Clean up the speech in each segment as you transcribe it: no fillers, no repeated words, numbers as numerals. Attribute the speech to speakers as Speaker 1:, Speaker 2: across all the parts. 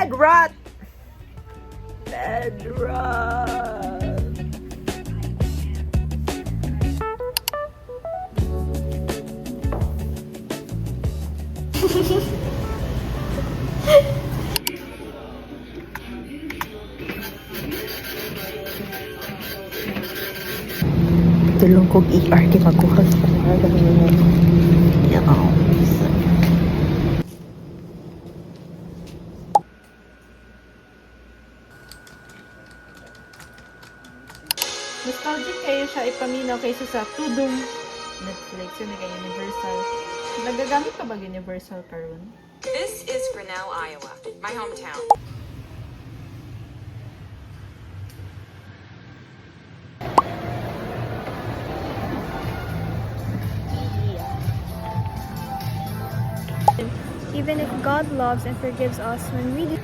Speaker 1: Bed rot! Bed rot! Tulong kong ER di magkuha sa nostalgic kayo siya ipaminaw kaysa sa tudong Netflix yun kay Universal. Nagagamit ka ba Universal karon?
Speaker 2: This is Grinnell, Iowa, my hometown.
Speaker 3: Even if God loves and forgives us when we do.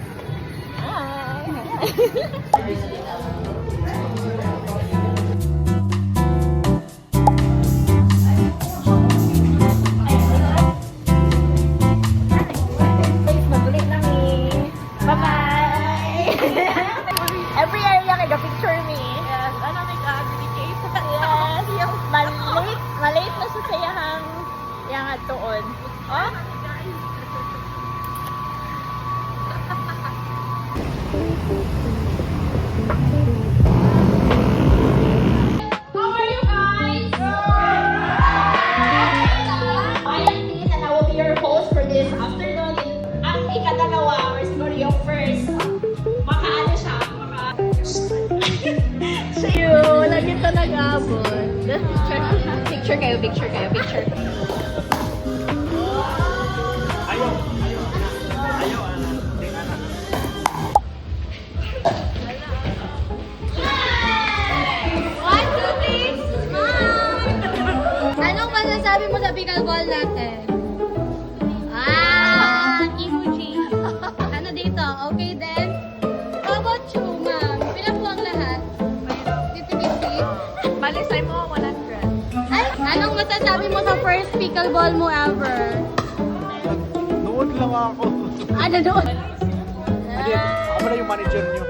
Speaker 1: Every area nag-picture me. Yes. Ano nag-dedicate? Yes. Yung malate na sa sayahang yang atuon. Oh?
Speaker 4: How are you guys? I am Dean and I will be your host for this afternoon. Ang ikadalawa or siguro yung first. Makaano siya?
Speaker 1: Wala kita nag-abot. Picture kayo.
Speaker 3: Anong masasabi mo sa pickleball natin? Emoji. Ano dito? Okay din? How about you, ma'am? Pila po ang lahat? 50-50?
Speaker 1: Balisay mo, 100.
Speaker 3: Ay, anong masasabi mo sa first pickleball mo ever?
Speaker 5: Noon lang ako.
Speaker 3: Ano doon?
Speaker 5: Hindi, ako pala yung manager niyo.